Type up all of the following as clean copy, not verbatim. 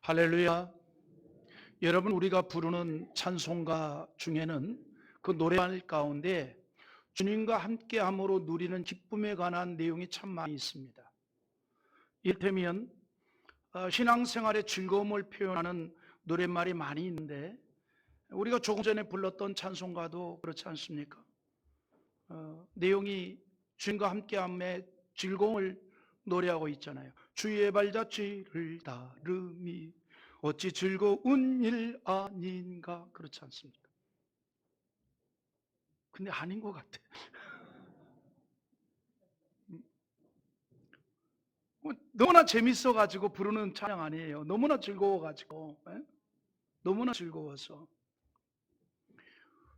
할렐루야. 여러분, 우리가 부르는 찬송가 중에는 그 노래말 가운데 주님과 함께함으로 누리는 기쁨에 관한 내용이 참 많이 있습니다. 이를테면 신앙생활의 즐거움을 표현하는 노랫말이 많이 있는데, 우리가 조금 전에 불렀던 찬송가도 그렇지 않습니까? 내용이 주님과 함께함의 즐거움을 노래하고 있잖아요. 주의 발자취를 따름이 어찌 즐거운 일 아닌가. 그렇지 않습니까? 근데 아닌 것 같아. 너무나 재밌어가지고 부르는 찬양 아니에요. 너무나 즐거워가지고, 너무나 즐거워서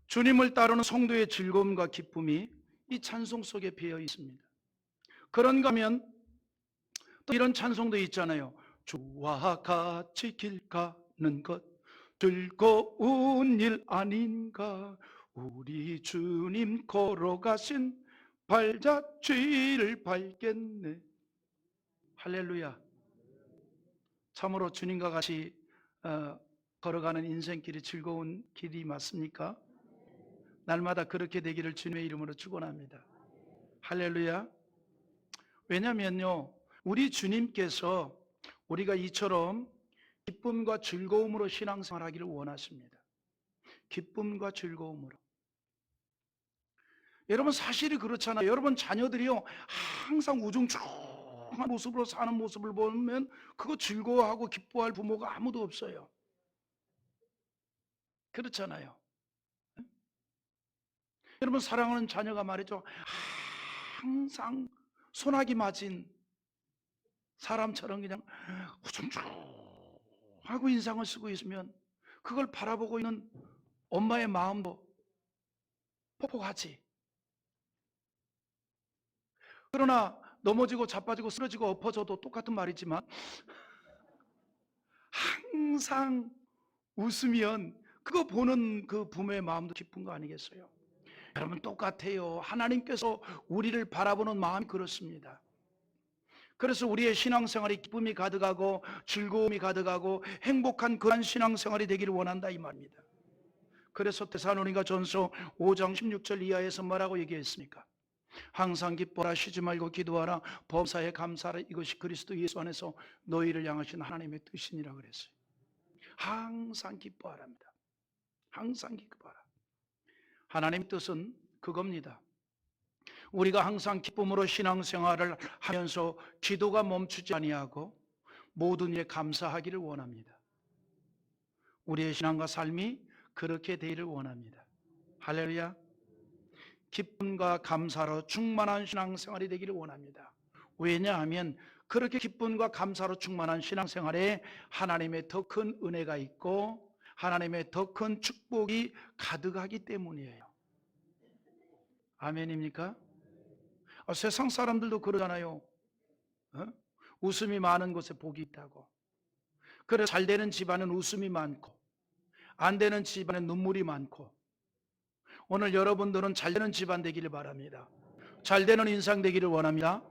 주님을 따르는 성도의 즐거움과 기쁨이 이 찬송 속에 배어 있습니다. 그런가 하면 또 이런 찬송도 있잖아요. 주와 같이 길 가는 것 즐거운 일 아닌가. 우리 주님 걸어가신 발자취를 밟겠네. 할렐루야. 참으로 주님과 같이 걸어가는 인생길이 즐거운 길이 맞습니까? 날마다 그렇게 되기를 주님의 이름으로 축원합니다. 할렐루야. 왜냐면요, 우리 주님께서 우리가 이처럼 기쁨과 즐거움으로 신앙생활 하기를 원하십니다. 기쁨과 즐거움으로. 여러분, 사실이 그렇잖아요. 여러분 자녀들이요, 항상 우중충한 모습으로 사는 모습을 보면 그거 즐거워하고 기뻐할 부모가 아무도 없어요. 그렇잖아요. 여러분, 사랑하는 자녀가 말이죠, 항상 소나기 맞은 사람처럼 그냥 우중충하고 인상을 쓰고 있으면 그걸 바라보고 있는 엄마의 마음도 폭폭하지. 그러나 넘어지고 자빠지고 쓰러지고 엎어져도 똑같은 말이지만 항상 웃으면 그거 보는 그 부모의 마음도 기쁜 거 아니겠어요? 여러분, 똑같아요. 하나님께서 우리를 바라보는 마음이 그렇습니다. 그래서 우리의 신앙생활이 기쁨이 가득하고 즐거움이 가득하고 행복한 그런 신앙생활이 되기를 원한다 이 말입니다. 그래서 데살로니가 전서 5장 16절 이하에서 뭐라고 얘기했습니까? 항상 기뻐라, 쉬지 말고 기도하라, 범사에 감사하라, 이것이 그리스도 예수 안에서 너희를 향하신 하나님의 뜻이니라 그랬어요. 항상 기뻐하랍니다. 항상 기뻐하라. 하나님의 뜻은 그겁니다. 우리가 항상 기쁨으로 신앙생활을 하면서 기도가 멈추지 아니하고 모든 일에 감사하기를 원합니다. 우리의 신앙과 삶이 그렇게 되기를 원합니다. 할렐루야. 기쁨과 감사로 충만한 신앙생활이 되기를 원합니다. 왜냐하면 그렇게 기쁨과 감사로 충만한 신앙생활에 하나님의 더 큰 은혜가 있고 하나님의 더 큰 축복이 가득하기 때문이에요. 아멘입니까? 세상 사람들도 그러잖아요. 웃음이 많은 곳에 복이 있다고. 그래, 잘 되는 집안은 웃음이 많고 안 되는 집안은 눈물이 많고, 오늘 여러분들은 잘 되는 집안 되기를 바랍니다. 잘 되는 인상 되기를 원합니다.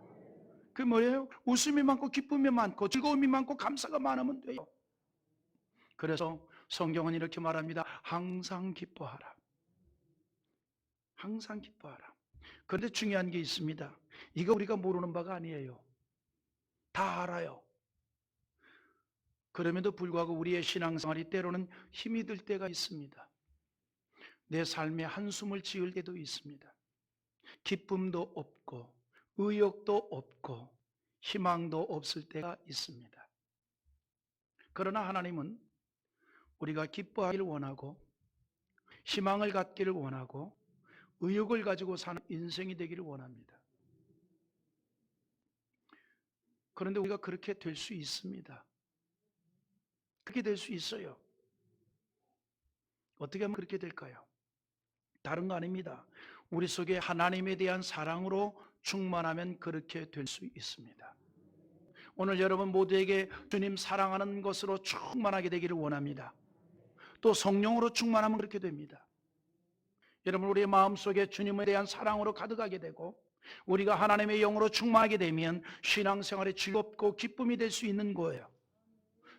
그게 뭐예요? 웃음이 많고 기쁨이 많고 즐거움이 많고 감사가 많으면 돼요. 그래서 성경은 이렇게 말합니다. 항상 기뻐하라. 항상 기뻐하라. 그런데 중요한 게 있습니다. 이거 우리가 모르는 바가 아니에요. 다 알아요. 그럼에도 불구하고 우리의 신앙생활이 때로는 힘이 들 때가 있습니다. 내 삶에 한숨을 지을 때도 있습니다. 기쁨도 없고 의욕도 없고 희망도 없을 때가 있습니다. 그러나 하나님은 우리가 기뻐하기를 원하고 희망을 갖기를 원하고 의욕을 가지고 사는 인생이 되기를 원합니다. 그런데 우리가 그렇게 될 수 있습니다. 그렇게 될 수 있어요. 어떻게 하면 그렇게 될까요? 다른 거 아닙니다. 우리 속에 하나님에 대한 사랑으로 충만하면 그렇게 될 수 있습니다. 오늘 여러분 모두에게 주님 사랑하는 것으로 충만하게 되기를 원합니다. 또 성령으로 충만하면 그렇게 됩니다. 여러분, 우리의 마음속에 주님에 대한 사랑으로 가득하게 되고 우리가 하나님의 영으로 충만하게 되면 신앙생활이 즐겁고 기쁨이 될 수 있는 거예요.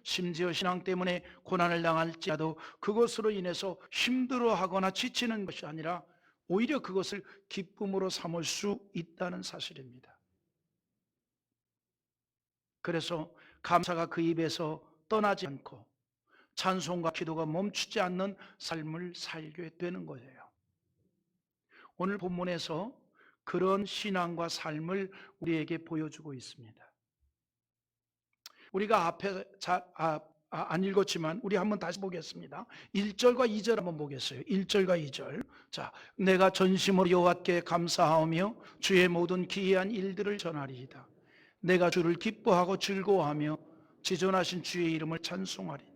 심지어 신앙 때문에 고난을 당할지라도 그것으로 인해서 힘들어하거나 지치는 것이 아니라 오히려 그것을 기쁨으로 삼을 수 있다는 사실입니다. 그래서 감사가 그 입에서 떠나지 않고 찬송과 기도가 멈추지 않는 삶을 살게 되는 거예요. 오늘 본문에서 그런 신앙과 삶을 우리에게 보여주고 있습니다. 우리가 앞에 안 읽었지만 우리 한번 다시 보겠습니다. 1절과 2절 한번 보겠어요. 1절과 2절. 자, 내가 전심으로 여호와께 감사하며 주의 모든 기이한 일들을 전하리이다. 내가 주를 기뻐하고 즐거워하며 지존하신 주의 이름을 찬송하리니.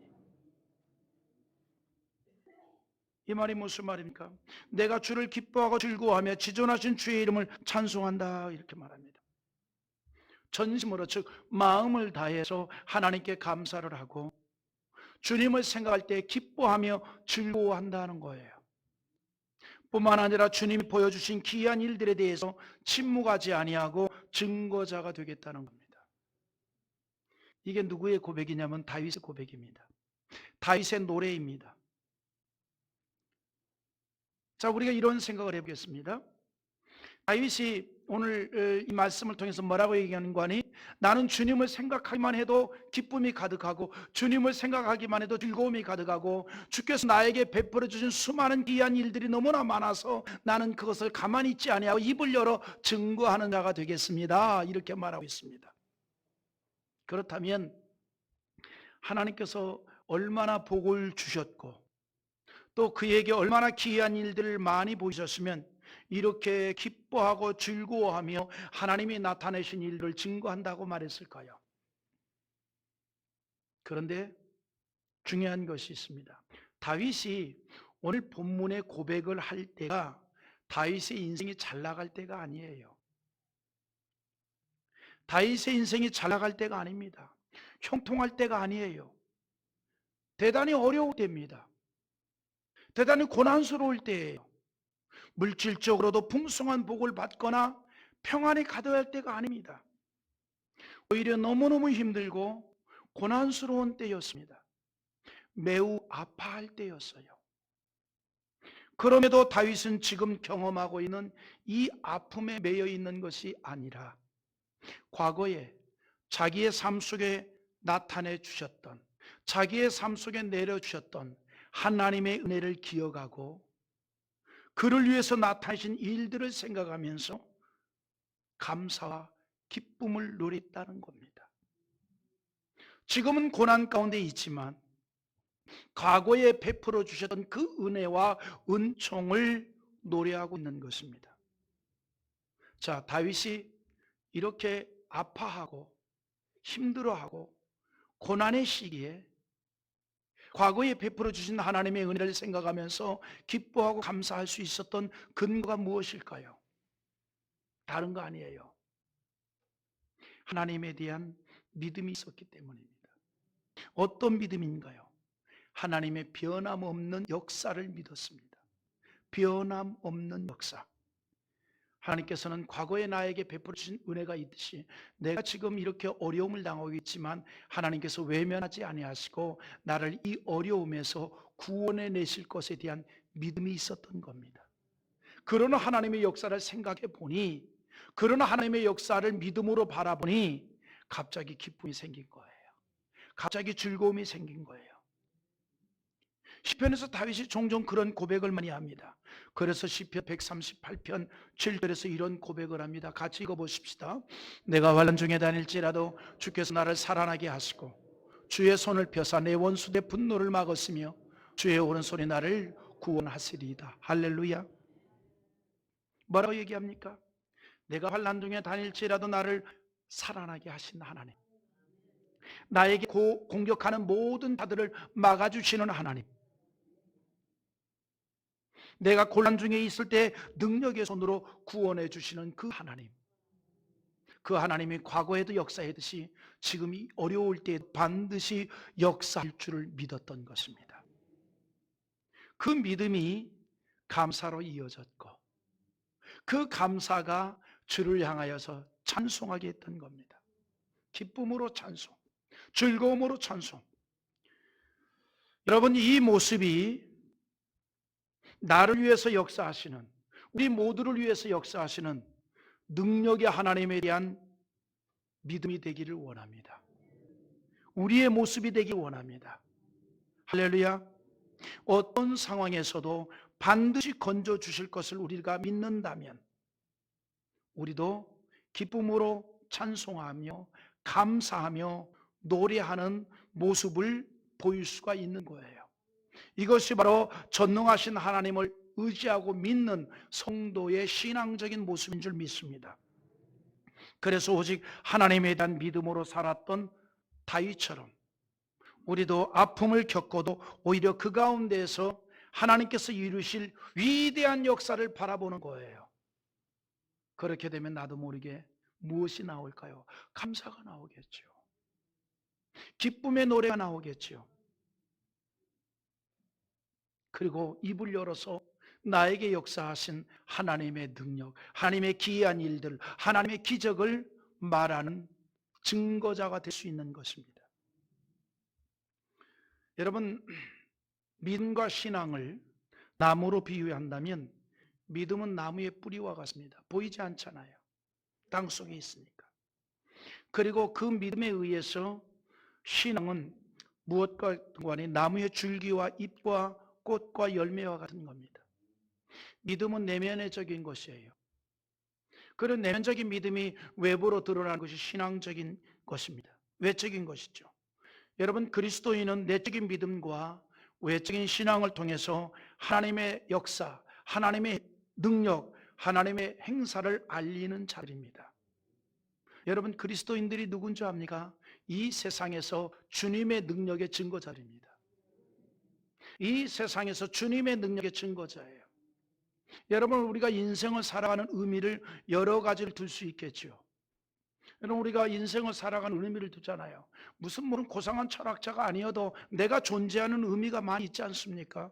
이 말이 무슨 말입니까? 내가 주를 기뻐하고 즐거워하며 지존하신 주의 이름을 찬송한다, 이렇게 말합니다. 전심으로, 즉 마음을 다해서 하나님께 감사를 하고 주님을 생각할 때 기뻐하며 즐거워한다는 거예요. 뿐만 아니라 주님이 보여주신 기이한 일들에 대해서 침묵하지 아니하고 증거자가 되겠다는 겁니다. 이게 누구의 고백이냐면 다윗의 고백입니다. 다윗의 노래입니다. 자, 우리가 이런 생각을 해보겠습니다. 다윗이 오늘 이 말씀을 통해서 뭐라고 얘기하는 거 아니? 나는 주님을 생각하기만 해도 기쁨이 가득하고 주님을 생각하기만 해도 즐거움이 가득하고 주께서 나에게 베풀어 주신 수많은 귀한 일들이 너무나 많아서 나는 그것을 가만히 있지 아니하고 입을 열어 증거하는 자가 되겠습니다, 이렇게 말하고 있습니다. 그렇다면 하나님께서 얼마나 복을 주셨고 또 그에게 얼마나 귀한 일들을 많이 보이셨으면 이렇게 기뻐하고 즐거워하며 하나님이 나타내신 일을 증거한다고 말했을까요? 그런데 중요한 것이 있습니다. 다윗이 오늘 본문의 고백을 할 때가 다윗의 인생이 잘 나갈 때가 아니에요. 다윗의 인생이 잘 나갈 때가 아닙니다. 형통할 때가 아니에요. 대단히 어려울 때입니다. 대단히 고난스러울 때예요. 물질적으로도 풍성한 복을 받거나 평안이 가득할 때가 아닙니다. 오히려 너무너무 힘들고 고난스러운 때였습니다. 매우 아파할 때였어요. 그럼에도 다윗은 지금 경험하고 있는 이 아픔에 매여 있는 것이 아니라 과거에 자기의 삶 속에 나타내 주셨던, 자기의 삶 속에 내려주셨던 하나님의 은혜를 기억하고 그를 위해서 나타내신 일들을 생각하면서 감사와 기쁨을 누렸다는 겁니다. 지금은 고난 가운데 있지만 과거에 베풀어 주셨던 그 은혜와 은총을 노래하고 있는 것입니다. 자, 다윗이 이렇게 아파하고 힘들어하고 고난의 시기에 과거에 베풀어 주신 하나님의 은혜를 생각하면서 기뻐하고 감사할 수 있었던 근거가 무엇일까요? 다른 거 아니에요. 하나님에 대한 믿음이 있었기 때문입니다. 어떤 믿음인가요? 하나님의 변함없는 역사를 믿었습니다. 변함없는 역사. 하나님께서는 과거에 나에게 베풀어 주신 은혜가 있듯이 내가 지금 이렇게 어려움을 당하고 있지만 하나님께서 외면하지 아니하시고 나를 이 어려움에서 구원해 내실 것에 대한 믿음이 있었던 겁니다. 그러나 하나님의 역사를 생각해 보니, 그러나 하나님의 역사를 믿음으로 바라보니 갑자기 기쁨이 생긴 거예요. 갑자기 즐거움이 생긴 거예요. 시편에서 다윗이 종종 그런 고백을 많이 합니다. 그래서 시편 138편 7절에서 이런 고백을 합니다. 같이 읽어보십시다. 내가 환난 중에 다닐지라도 주께서 나를 살아나게 하시고 주의 손을 펴사 내 원수의 분노를 막으시며 주의 오른손이 나를 구원하시리이다. 할렐루야. 뭐라고 얘기합니까? 내가 환난 중에 다닐지라도 나를 살아나게 하신 하나님, 나에게 공격하는 모든 자들을 막아주시는 하나님, 내가 곤란 중에 있을 때 능력의 손으로 구원해 주시는 그 하나님, 그 하나님이 과거에도 역사했듯이 지금 이 어려울 때 반드시 역사할 줄을 믿었던 것입니다. 그 믿음이 감사로 이어졌고 그 감사가 주를 향하여서 찬송하게 했던 겁니다. 기쁨으로 찬송, 즐거움으로 찬송. 여러분, 이 모습이 나를 위해서 역사하시는, 우리 모두를 위해서 역사하시는 능력의 하나님에 대한 믿음이 되기를 원합니다. 우리의 모습이 되길 원합니다. 할렐루야. 어떤 상황에서도 반드시 건져 주실 것을 우리가 믿는다면 우리도 기쁨으로 찬송하며 감사하며 노래하는 모습을 보일 수가 있는 거예요. 이것이 바로 전능하신 하나님을 의지하고 믿는 성도의 신앙적인 모습인 줄 믿습니다. 그래서 오직 하나님에 대한 믿음으로 살았던 다윗처럼 우리도 아픔을 겪어도 오히려 그 가운데에서 하나님께서 이루실 위대한 역사를 바라보는 거예요. 그렇게 되면 나도 모르게 무엇이 나올까요? 감사가 나오겠죠. 기쁨의 노래가 나오겠죠. 그리고 입을 열어서 나에게 역사하신 하나님의 능력, 하나님의 기이한 일들, 하나님의 기적을 말하는 증거자가 될 수 있는 것입니다. 여러분, 믿음과 신앙을 나무로 비유한다면 믿음은 나무의 뿌리와 같습니다. 보이지 않잖아요. 땅 속에 있으니까. 그리고 그 믿음에 의해서 신앙은 무엇과 관이 나무의 줄기와 잎과 꽃과 열매와 같은 겁니다. 믿음은 내면적인 것이에요. 그런 내면적인 믿음이 외부로 드러나는 것이 신앙적인 것입니다. 외적인 것이죠. 여러분, 그리스도인은 내적인 믿음과 외적인 신앙을 통해서 하나님의 역사, 하나님의 능력, 하나님의 행사를 알리는 자들입니다. 여러분, 그리스도인들이 누군지 압니까? 이 세상에서 주님의 능력의 증거자입니다. 이 세상에서 주님의 능력의 증거자예요. 여러분, 우리가 인생을 살아가는 의미를 여러 가지를 둘 수 있겠죠. 여러분, 우리가 인생을 살아가는 의미를 두잖아요. 무슨 고상한 철학자가 아니어도 내가 존재하는 의미가 많이 있지 않습니까?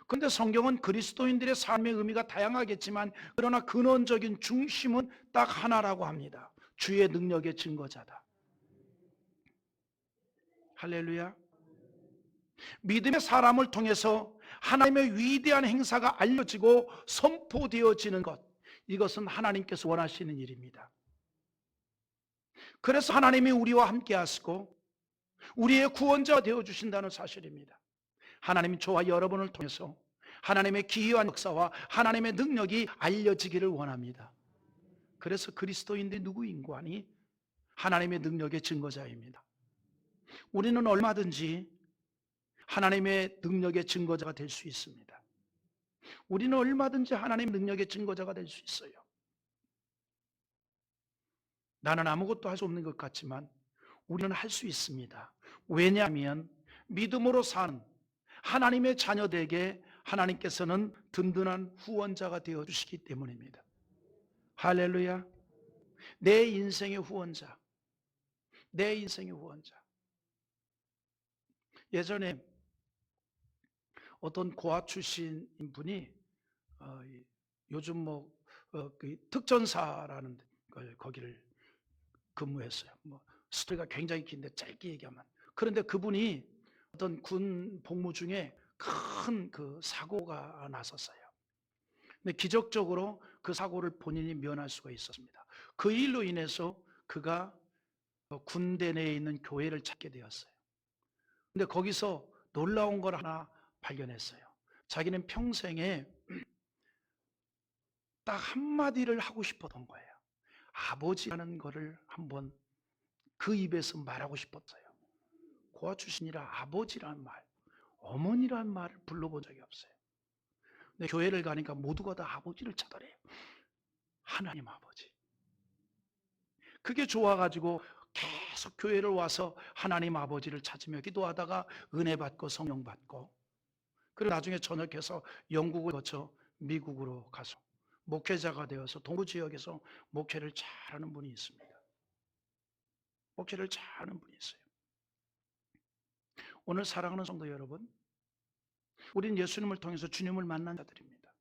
그런데 성경은 그리스도인들의 삶의 의미가 다양하겠지만 그러나 근원적인 중심은 딱 하나라고 합니다. 주의 능력의 증거자다. 할렐루야. 믿음의 사람을 통해서 하나님의 위대한 행사가 알려지고 선포되어지는 것, 이것은 하나님께서 원하시는 일입니다. 그래서 하나님이 우리와 함께 하시고 우리의 구원자가 되어주신다는 사실입니다. 하나님이 저와 여러분을 통해서 하나님의 기이한 역사와 하나님의 능력이 알려지기를 원합니다. 그래서 그리스도인들이 누구인고 하니 하나님의 능력의 증거자입니다. 우리는 얼마든지 하나님의 능력의 증거자가 될 수 있습니다. 우리는 얼마든지 하나님의 능력의 증거자가 될 수 있어요. 나는 아무것도 할 수 없는 것 같지만 우리는 할 수 있습니다. 왜냐하면 믿음으로 사는 하나님의 자녀들에게 하나님께서는 든든한 후원자가 되어주시기 때문입니다. 할렐루야. 내 인생의 후원자, 내 인생의 후원자. 예전에 어떤 고아 출신인 분이 요즘 그 특전사라는 걸 거기를 근무했어요. 스토리가 굉장히 긴데 짧게 얘기하면, 그런데 그분이 어떤 군 복무 중에 큰 그 사고가 났었어요. 근데 기적적으로 그 사고를 본인이 면할 수가 있었습니다. 그 일로 인해서 그가 군대 내에 있는 교회를 찾게 되었어요. 근데 거기서 놀라운 걸 하나 발견했어요. 자기는 평생에 딱 한마디를 하고 싶었던 거예요. 아버지라는 거를 한번 그 입에서 말하고 싶었어요. 고아 출신이라 아버지라는 말, 어머니라는 말을 불러본 적이 없어요. 근데 교회를 가니까 모두가 다 아버지를 찾아래요. 하나님 아버지. 그게 좋아가지고 계속 교회를 와서 하나님 아버지를 찾으며 기도하다가 은혜 받고 성령 받고, 그리고 나중에 전역해서 영국을 거쳐 미국으로 가서 목회자가 되어서 동부 지역에서 목회를 잘하는 분이 있습니다. 목회를 잘하는 분이 있어요. 오늘 사랑하는 성도 여러분, 우리는 예수님을 통해서 주님을 만난 자들입니다.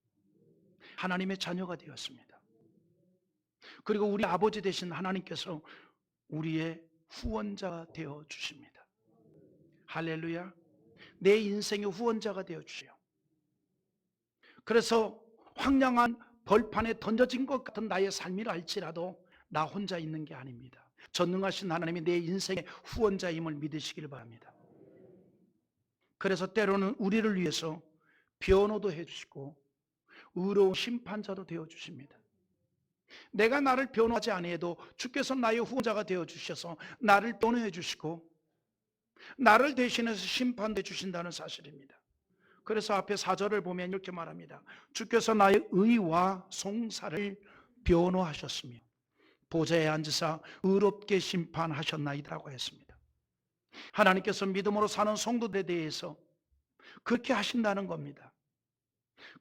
하나님의 자녀가 되었습니다. 그리고 우리 아버지 되신 하나님께서 우리의 후원자가 되어 주십니다. 할렐루야. 내 인생의 후원자가 되어주세요. 그래서 황량한 벌판에 던져진 것 같은 나의 삶이라 할지라도 나 혼자 있는 게 아닙니다. 전능하신 하나님이 내 인생의 후원자임을 믿으시길 바랍니다. 그래서 때로는 우리를 위해서 변호도 해주시고 의로운 심판자도 되어주십니다. 내가 나를 변호하지 아니해도 주께서 나의 후원자가 되어주셔서 나를 변호해 주시고 나를 대신해서 심판해 주신다는 사실입니다. 그래서 앞에 4절을 보면 이렇게 말합니다. 주께서 나의 의와 송사를 변호하셨으며 보좌에 앉으사 의롭게 심판하셨나이다라고 했습니다. 하나님께서 믿음으로 사는 성도들에 대해서 그렇게 하신다는 겁니다.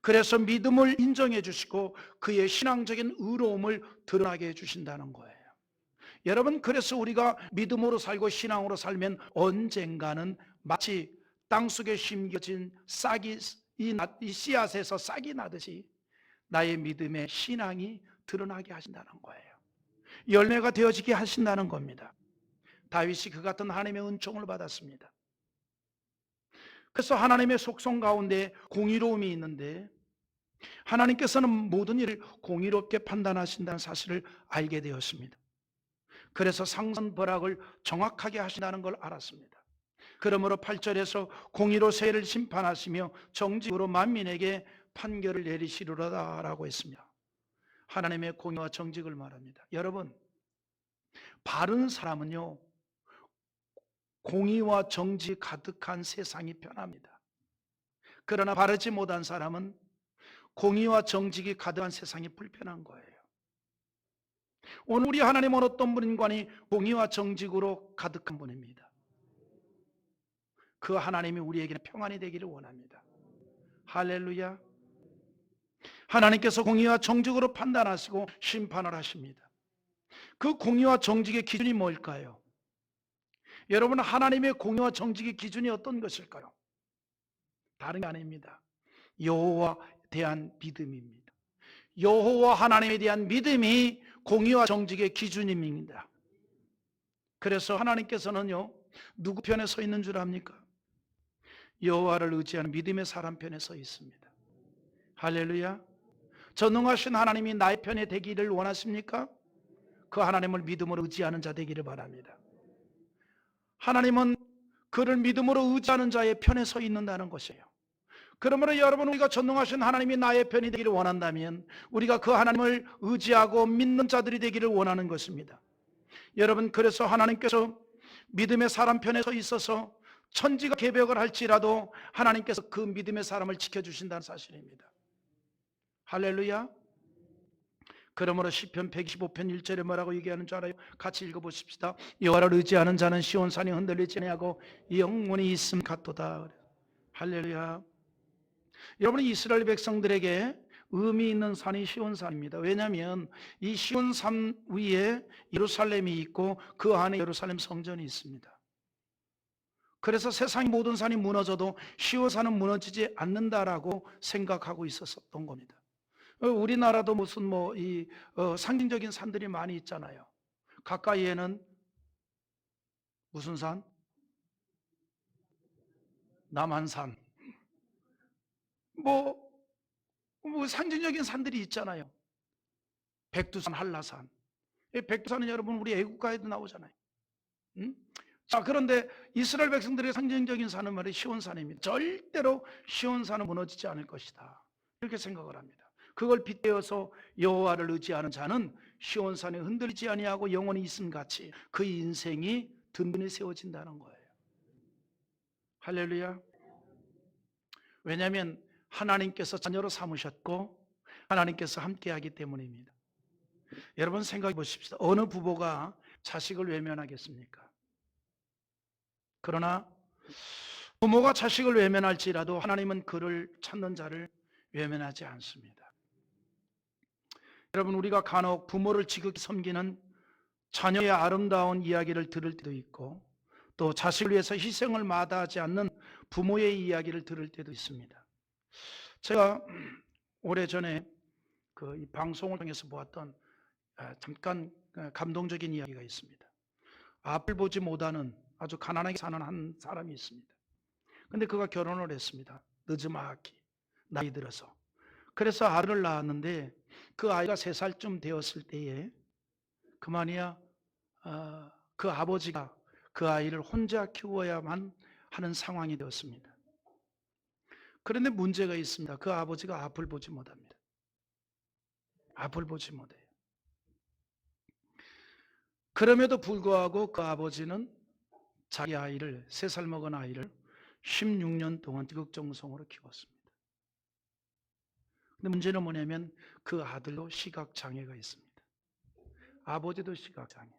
그래서 믿음을 인정해 주시고 그의 신앙적인 의로움을 드러나게 해 주신다는 거예요. 여러분, 그래서 우리가 믿음으로 살고 신앙으로 살면 언젠가는 마치 땅속에 심겨진 싹이 이 씨앗에서 싹이 나듯이 나의 믿음의 신앙이 드러나게 하신다는 거예요. 열매가 되어지게 하신다는 겁니다. 다윗이 그 같은 하나님의 은총을 받았습니다. 그래서 하나님의 속성 가운데 공의로움이 있는데 하나님께서는 모든 일을 공의롭게 판단하신다는 사실을 알게 되었습니다. 그래서 상선벌악을 정확하게 하신다는 걸 알았습니다. 그러므로 8절에서 공의로 세를 심판하시며 정직으로 만민에게 판결을 내리시리로다라고 했습니다. 하나님의 공의와 정직을 말합니다. 여러분, 바른 사람은요, 공의와 정직이 가득한 세상이 편합니다. 그러나 바르지 못한 사람은 공의와 정직이 가득한 세상이 불편한 거예요. 오늘 우리 하나님은 어떤 분인가니 공의와 정직으로 가득한 분입니다. 그 하나님이 우리에게는 평안이 되기를 원합니다. 할렐루야. 하나님께서 공의와 정직으로 판단하시고 심판을 하십니다. 그 공의와 정직의 기준이 뭘까요? 여러분, 하나님의 공의와 정직의 기준이 어떤 것일까요? 다른 게 아닙니다. 여호와에 대한 믿음입니다. 여호와 하나님에 대한 믿음이 공의와 정직의 기준입니다. 그래서 하나님께서는요, 누구 편에 서 있는 줄 압니까? 여호와를 의지하는 믿음의 사람 편에 서 있습니다. 할렐루야. 전능하신 하나님이 나의 편에 되기를 원하십니까? 그 하나님을 믿음으로 의지하는 자 되기를 바랍니다. 하나님은 그를 믿음으로 의지하는 자의 편에 서 있는다는 것이에요. 그러므로 여러분, 우리가 전능하신 하나님이 나의 편이 되기를 원한다면 우리가 그 하나님을 의지하고 믿는 자들이 되기를 원하는 것입니다. 여러분, 그래서 하나님께서 믿음의 사람 편에 서 있어서 천지가 개벽을 할지라도 하나님께서 그 믿음의 사람을 지켜주신다는 사실입니다. 할렐루야. 그러므로 시편 125편 1절에 뭐라고 얘기하는 줄 알아요? 같이 읽어보십시다. 여호와를 의지하는 자는 시온산이 흔들리지 아니하고 영원히 있음 같도다. 할렐루야. 여러분, 이스라엘 백성들에게 의미 있는 산이 시온산입니다. 왜냐하면 이 시온산 위에 예루살렘이 있고 그 안에 예루살렘 성전이 있습니다. 그래서 세상의 모든 산이 무너져도 시온산은 무너지지 않는다라고 생각하고 있었던 겁니다. 우리나라도 무슨 상징적인 산들이 많이 있잖아요. 가까이에는 무슨 산? 남한산. 뭐 상징적인 산들이 있잖아요. 백두산, 한라산. 백두산은 여러분 우리 애국가에도 나오잖아요. 응? 자, 그런데 이스라엘 백성들의 상징적인 산은 말이 시온산입니다. 절대로 시온산은 무너지지 않을 것이다, 이렇게 생각을 합니다. 그걸 빗대어서 여호와를 의지하는 자는 시온산에 흔들리지 아니하고 영원히 있음 같이 그 인생이 든든히 세워진다는 거예요. 할렐루야. 왜냐하면 하나님께서 자녀로 삼으셨고 하나님께서 함께하기 때문입니다. 여러분, 생각해 보십시오. 어느 부모가 자식을 외면하겠습니까? 그러나 부모가 자식을 외면할지라도 하나님은 그를 찾는 자를 외면하지 않습니다. 여러분, 우리가 간혹 부모를 지극히 섬기는 자녀의 아름다운 이야기를 들을 때도 있고 또 자식을 위해서 희생을 마다하지 않는 부모의 이야기를 들을 때도 있습니다. 제가 오래전에 이 방송을 통해서 보았던 잠깐 감동적인 이야기가 있습니다. 앞을 보지 못하는 아주 가난하게 사는 한 사람이 있습니다. 근데 그가 결혼을 했습니다. 늦지막히 나이 들어서. 그래서 아들을 낳았는데 그 아이가 3살쯤 되었을 때에 그만이야 그 아버지가 그 아이를 혼자 키워야만 하는 상황이 되었습니다. 그런데 문제가 있습니다. 그 아버지가 앞을 보지 못합니다. 앞을 보지 못해요. 그럼에도 불구하고 그 아버지는 자기 아이를 3살 먹은 아이를 16년 동안 지극정성으로 키웠습니다. 근데 문제는 뭐냐면 그 아들도 시각장애가 있습니다. 아버지도 시각장애,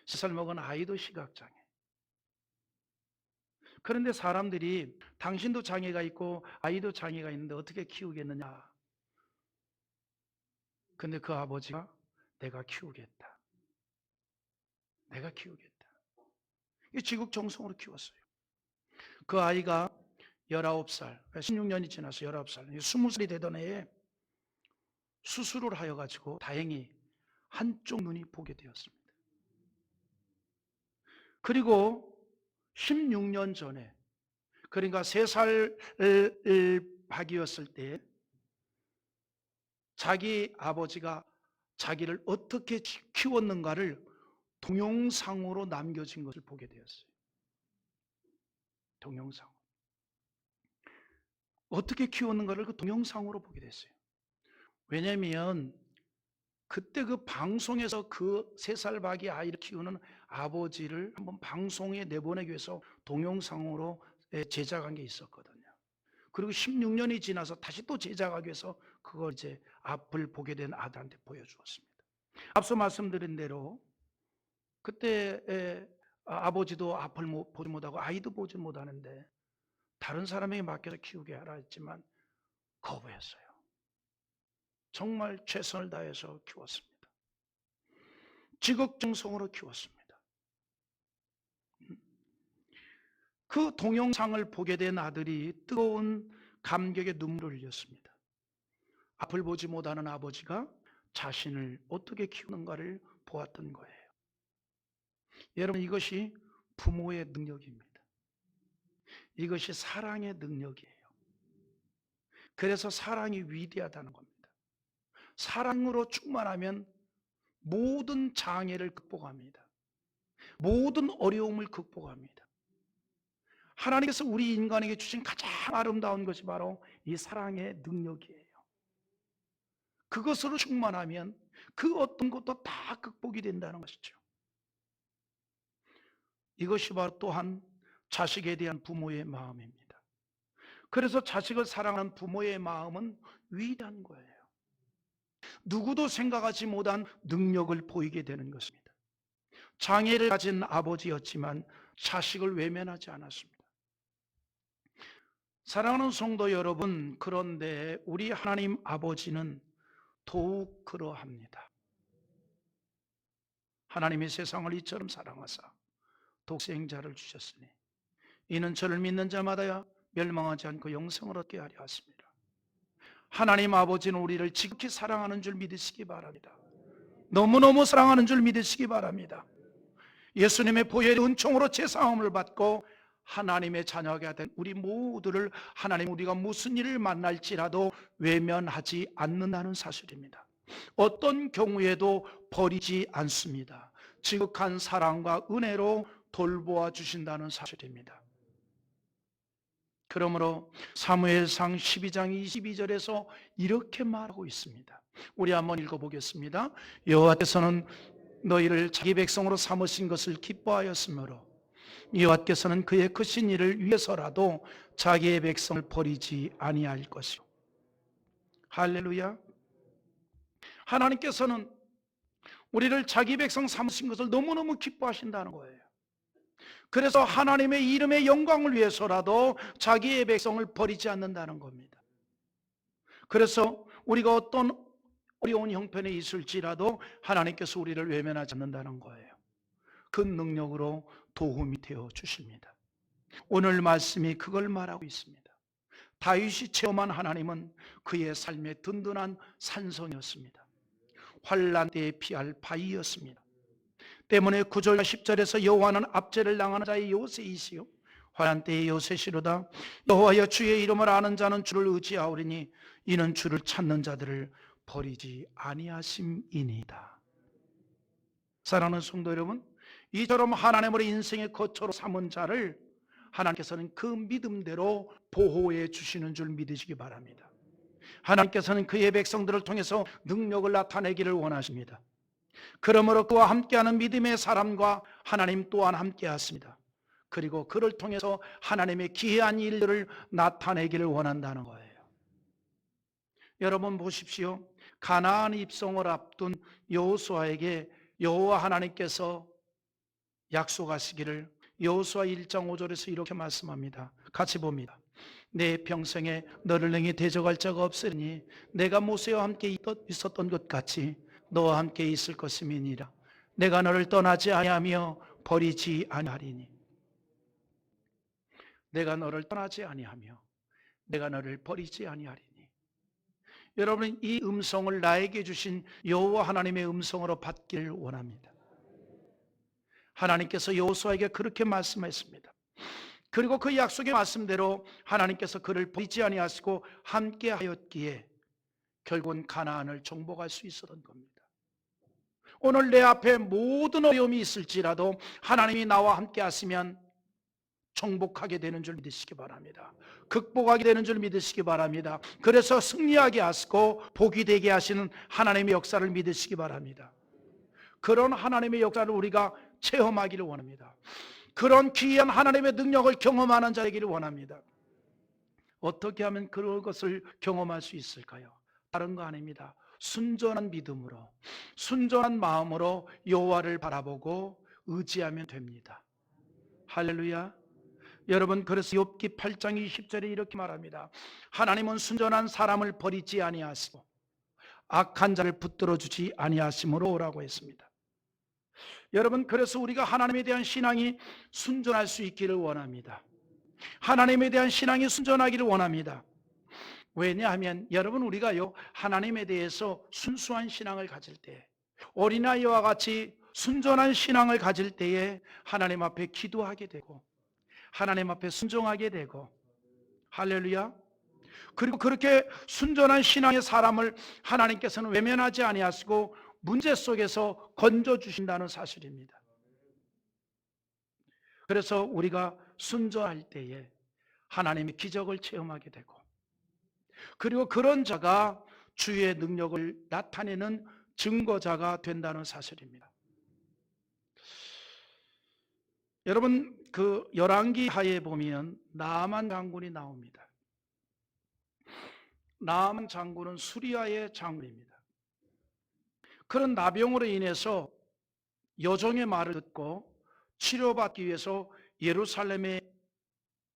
3살 먹은 아이도 시각장애. 그런데 사람들이 당신도 장애가 있고 아이도 장애가 있는데 어떻게 키우겠느냐. 근데 그 아버지가 내가 키우겠다. 내가 키우겠다. 이 지극정성으로 키웠어요. 그 아이가 19살, 16년이 지나서 19살, 20살이 되던 해에 수술을 하여가지고 다행히 한쪽 눈이 보게 되었습니다. 그리고 16년 전에, 그러니까 3살 박이었을 때 자기 아버지가 자기를 어떻게 키웠는가를 동영상으로 남겨진 것을 보게 되었어요. 동영상. 어떻게 키웠는가를 그 동영상으로 보게 됐어요. 왜냐하면 그때 그 방송에서 그 3살 박이 아이를 키우는 아버지를 한번 방송에 내보내기 위해서 동영상으로 제작한 게 있었거든요. 그리고 16년이 지나서 다시 또 제작하기 위해서 그걸 이제 앞을 보게 된 아들한테 보여주었습니다. 앞서 말씀드린 대로 그때 아버지도 앞을 보지 못하고 아이도 보지 못하는데 다른 사람에게 맡겨서 키우게 하라 했지만 거부했어요. 정말 최선을 다해서 키웠습니다. 지극정성으로 키웠습니다. 그 동영상을 보게 된 아들이 뜨거운 감격의 눈물을 흘렸습니다. 앞을 보지 못하는 아버지가 자신을 어떻게 키우는가를 보았던 거예요. 여러분, 이것이 부모의 능력입니다. 이것이 사랑의 능력이에요. 그래서 사랑이 위대하다는 겁니다. 사랑으로 충만하면 모든 장애를 극복합니다. 모든 어려움을 극복합니다. 하나님께서 우리 인간에게 주신 가장 아름다운 것이 바로 이 사랑의 능력이에요. 그것으로 충만하면 그 어떤 것도 다 극복이 된다는 것이죠. 이것이 바로 또한 자식에 대한 부모의 마음입니다. 그래서 자식을 사랑하는 부모의 마음은 위대한 거예요. 누구도 생각하지 못한 능력을 보이게 되는 것입니다. 장애를 가진 아버지였지만 자식을 외면하지 않았습니다. 사랑하는 성도 여러분, 그런데 우리 하나님 아버지는 더욱 그러합니다. 하나님이 세상을 이처럼 사랑하사 독생자를 주셨으니 이는 저를 믿는 자마다 멸망하지 않고 영생을 얻게 하려 하십니다. 하나님 아버지는 우리를 지극히 사랑하는 줄 믿으시기 바랍니다. 너무너무 사랑하는 줄 믿으시기 바랍니다. 예수님의 보혈의 은총으로 제사함을 받고 하나님의 자녀가 된 우리 모두를 하나님 우리가 무슨 일을 만날지라도 외면하지 않는다는 사실입니다. 어떤 경우에도 버리지 않습니다. 지극한 사랑과 은혜로 돌보아 주신다는 사실입니다. 그러므로 사무엘상 12장 22절에서 이렇게 말하고 있습니다. 우리 한번 읽어보겠습니다. 여호와께서는 너희를 자기 백성으로 삼으신 것을 기뻐하였으므로 여호와께서는 그의 크신 일을 위해서라도 자기의 백성을 버리지 아니할 것이요. 할렐루야. 하나님께서는 우리를 자기 백성 삼으신 것을 너무너무 기뻐하신다는 거예요. 그래서 하나님의 이름의 영광을 위해서라도 자기의 백성을 버리지 않는다는 겁니다. 그래서 우리가 어떤 어려운 형편에 있을지라도 하나님께서 우리를 외면하지 않는다는 거예요. 그 능력으로 도움이 되어 주십니다. 오늘 말씀이 그걸 말하고 있습니다. 다윗이 체험한 하나님은 그의 삶의 든든한 산성이었습니다. 환난 때에 피할 바위였습니다. 때문에 9절과 10절에서 여호와는 압제를 당하는 자의 요새이시요 환난 때에 요새시로다. 여호와여 주의 이름을 아는 자는 주를 의지하오리니 이는 주를 찾는 자들을 버리지 아니하심이니이다. 사랑하는 성도 여러분, 이처럼 하나님을 인생의 거처로 삼은 자를 하나님께서는 그 믿음대로 보호해 주시는 줄 믿으시기 바랍니다. 하나님께서는 그의 백성들을 통해서 능력을 나타내기를 원하십니다. 그러므로 그와 함께하는 믿음의 사람과 하나님 또한 함께하십니다. 그리고 그를 통해서 하나님의 기이한 일들을 나타내기를 원한다는 거예요. 여러분 보십시오. 가나안 입성을 앞둔 여호수아에게 여호와 하나님께서 약속하시기를 여호수아 1장 5절에서 이렇게 말씀합니다. 같이 봅니다. 내 평생에 너를 능히 대적할 자가 없으니 내가 모세와 함께 있었던 것 같이 너와 함께 있을 것임이니라. 내가 너를 떠나지 아니하며 버리지 아니하리니. 내가 너를 떠나지 아니하며 내가 너를 버리지 아니하리니. 여러분, 이 음성을 나에게 주신 여호와 하나님의 음성으로 받기를 원합니다. 하나님께서 여호수아에게 그렇게 말씀했습니다. 그리고 그 약속의 말씀대로 하나님께서 그를 버리지 아니하시고 함께 하였기에 결국은 가나안을 정복할 수 있었던 겁니다. 오늘 내 앞에 모든 어려움이 있을지라도 하나님이 나와 함께 하시면 정복하게 되는 줄 믿으시기 바랍니다. 극복하게 되는 줄 믿으시기 바랍니다. 그래서 승리하게 하시고 복이 되게 하시는 하나님의 역사를 믿으시기 바랍니다. 그런 하나님의 역사를 우리가 체험하기를 원합니다. 그런 귀한 하나님의 능력을 경험하는 자이기를 원합니다. 어떻게 하면 그것을 경험할 수 있을까요? 다른 거 아닙니다. 순전한 믿음으로, 순전한 마음으로 여호와를 바라보고 의지하면 됩니다. 할렐루야. 여러분, 그래서 욥기 8장 20절에 이렇게 말합니다. 하나님은 순전한 사람을 버리지 아니하시고 악한 자를 붙들어 주지 아니하심으로라고 했습니다. 여러분, 그래서 우리가 하나님에 대한 신앙이 순전할 수 있기를 원합니다. 하나님에 대한 신앙이 순전하기를 원합니다. 왜냐하면 여러분, 우리가요 하나님에 대해서 순수한 신앙을 가질 때, 어린아이와 같이 순전한 신앙을 가질 때에 하나님 앞에 기도하게 되고 하나님 앞에 순종하게 되고, 할렐루야. 그리고 그렇게 순전한 신앙의 사람을 하나님께서는 외면하지 아니하시고 문제 속에서 건져주신다는 사실입니다. 그래서 우리가 순종할 때에 하나님의 기적을 체험하게 되고, 그리고 그런 자가 주의 능력을 나타내는 증거자가 된다는 사실입니다. 여러분, 그 열왕기 하에 보면 나아만 장군이 나옵니다. 나아만 장군은 수리아의 장군입니다. 그런 나병으로 인해서 여종의 말을 듣고 치료받기 위해서 예루살렘에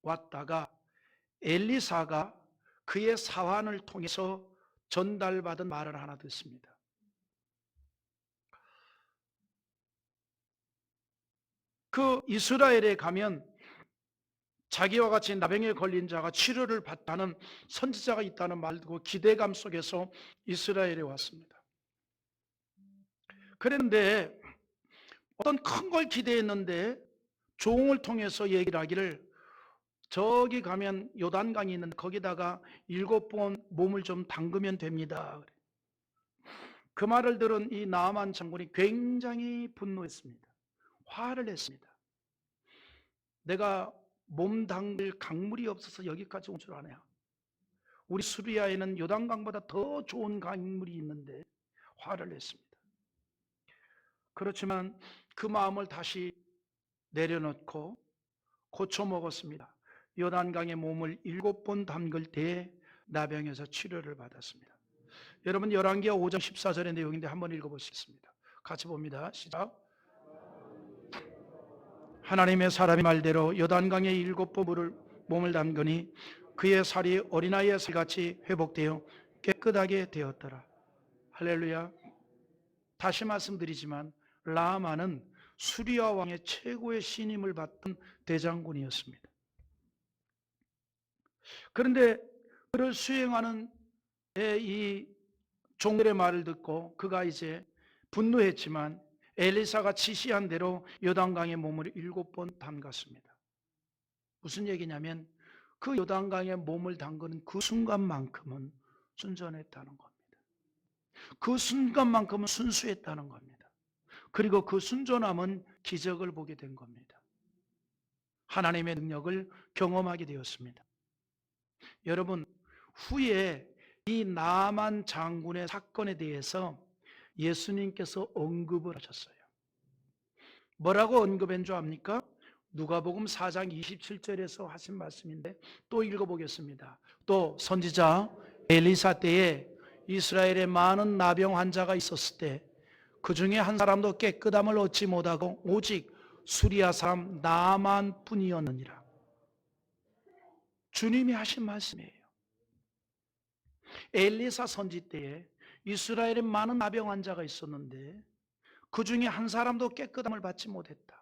왔다가 엘리사가 그의 사환을 통해서 전달받은 말을 하나 듣습니다. 그 이스라엘에 가면 자기와 같이 나병에 걸린 자가 치료를 받다는 선지자가 있다는 말을 듣고 기대감 속에서 이스라엘에 왔습니다. 그런데 어떤 큰 걸 기대했는데 종을 통해서 얘기를 하기를 저기 가면 요단강이 있는데 거기다가 7번 몸을 좀 담그면 됩니다. 그 말을 들은 이 나아만 장군이 굉장히 분노했습니다. 화를 냈습니다. 내가 몸 담글 강물이 없어서 여기까지 온 줄 아냐? 우리 수리아에는 요단강보다 더 좋은 강물이 있는데 화를 냈습니다. 그렇지만 그 마음을 다시 내려놓고 고쳐 먹었습니다. 요단강에 몸을 7번 담글 때에 나병에서 치료를 받았습니다. 여러분, 열왕기하 5장 14절의 내용인데 한번 읽어보시겠습니다. 같이 봅니다. 시작. 하나님의 사람이 말대로 요단강에 7번 몸을 담그니 그의 살이 어린아이의 살같이 회복되어 깨끗하게 되었더라. 할렐루야. 다시 말씀드리지만 라마는 수리아 왕의 최고의 신임을 받던 대장군이었습니다. 그런데 그를 수행하는 이 종들의 말을 듣고 그가 이제 분노했지만 엘리사가 지시한 대로 요단강에 몸을 7번 담갔습니다. 무슨 얘기냐면 그 요단강에 몸을 담그는 그 순간만큼은 순전했다는 겁니다. 그 순간만큼은 순수했다는 겁니다. 그리고 그 순전함은 기적을 보게 된 겁니다. 하나님의 능력을 경험하게 되었습니다. 여러분, 후에 이 나만 장군의 사건에 대해서 예수님께서 언급을 하셨어요. 뭐라고 언급한 줄 압니까? 누가복음 4장 27절에서 하신 말씀인데 또 읽어보겠습니다. 또 선지자 엘리사 때에 이스라엘에 많은 나병 환자가 있었을 때 그 중에 한 사람도 깨끗함을 얻지 못하고 오직 수리아 사람 나만 뿐이었느니라. 주님이 하신 말씀이에요. 엘리사 선지 때에 이스라엘에 많은 나병 환자가 있었는데 그 중에 한 사람도 깨끗함을 받지 못했다.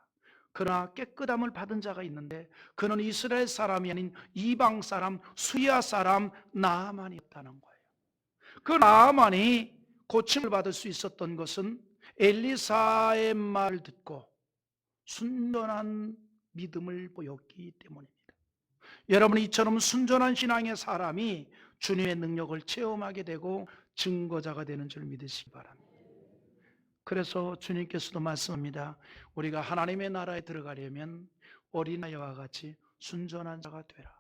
그러나 깨끗함을 받은 자가 있는데 그는 이스라엘 사람이 아닌 이방 사람 수리아 사람 나아만이었다는 거예요. 그 나아만이 고침을 받을 수 있었던 것은 엘리사의 말을 듣고 순전한 믿음을 보였기 때문입니다. 여러분, 이처럼 순전한 신앙의 사람이 주님의 능력을 체험하게 되고 증거자가 되는 줄 믿으시기 바랍니다. 그래서 주님께서도 말씀합니다. 우리가 하나님의 나라에 들어가려면 어린아이와 같이 순전한 자가 되라.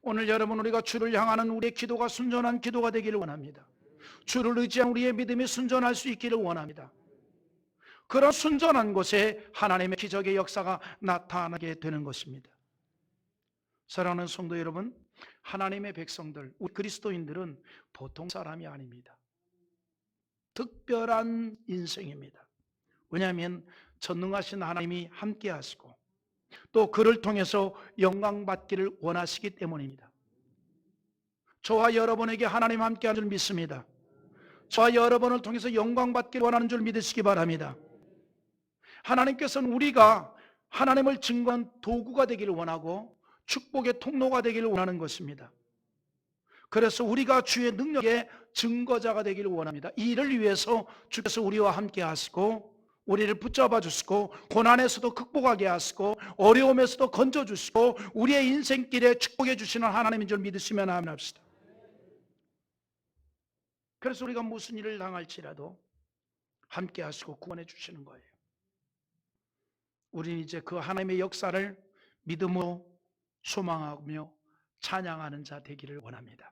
오늘 여러분, 우리가 주를 향하는 우리의 기도가 순전한 기도가 되기를 원합니다. 주를 의지한 우리의 믿음이 순전할 수 있기를 원합니다. 그런 순전한 곳에 하나님의 기적의 역사가 나타나게 되는 것입니다. 사랑하는 성도 여러분, 하나님의 백성들, 우리 그리스도인들은 보통 사람이 아닙니다. 특별한 인생입니다. 왜냐하면 전능하신 하나님이 함께 하시고 또 그를 통해서 영광 받기를 원하시기 때문입니다. 저와 여러분에게 하나님 함께 하는 줄 믿습니다. 저와 여러분을 통해서 영광 받기를 원하는 줄 믿으시기 바랍니다. 하나님께서는 우리가 하나님을 증거한 도구가 되기를 원하고 축복의 통로가 되기를 원하는 것입니다. 그래서 우리가 주의 능력의 증거자가 되기를 원합니다. 이 일을 위해서 주께서 우리와 함께 하시고 우리를 붙잡아 주시고 고난에서도 극복하게 하시고 어려움에서도 건져 주시고 우리의 인생길에 축복해 주시는 하나님인 줄 믿으시면 아멘합시다. 그래서 우리가 무슨 일을 당할지라도 함께 하시고 구원해 주시는 거예요. 우리는 이제 그 하나님의 역사를 믿음으로 소망하며 찬양하는 자 되기를 원합니다.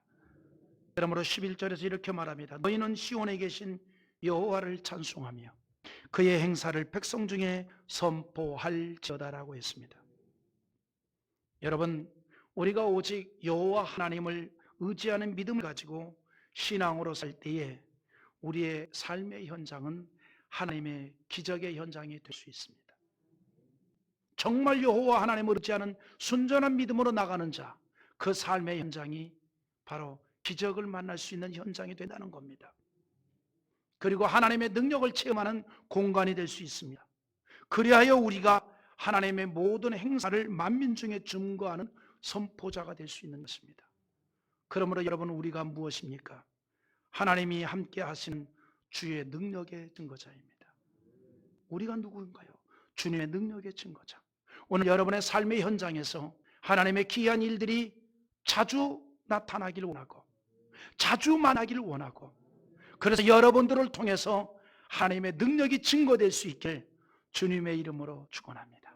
그러므로 11절에서 이렇게 말합니다. 너희는 시온에 계신 여호와를 찬송하며 그의 행사를 백성 중에 선포할지어다라고 했습니다. 여러분, 우리가 오직 여호와 하나님을 의지하는 믿음을 가지고 신앙으로 살 때에 우리의 삶의 현장은 하나님의 기적의 현장이 될 수 있습니다. 정말 여호와 하나님을 의지하는 순전한 믿음으로 나가는 자, 그 삶의 현장이 바로 기적을 만날 수 있는 현장이 된다는 겁니다. 그리고 하나님의 능력을 체험하는 공간이 될 수 있습니다. 그리하여 우리가 하나님의 모든 행사를 만민 중에 증거하는 선포자가 될 수 있는 것입니다. 그러므로 여러분, 우리가 무엇입니까? 하나님이 함께 하시는 주의 능력의 증거자입니다. 우리가 누구인가요? 주님의 능력의 증거자. 오늘 여러분의 삶의 현장에서 하나님의 귀한 일들이 자주 나타나기를 원하고 자주 만나기를 원하고 그래서 여러분들을 통해서 하나님의 능력이 증거될 수 있길 주님의 이름으로 축원합니다.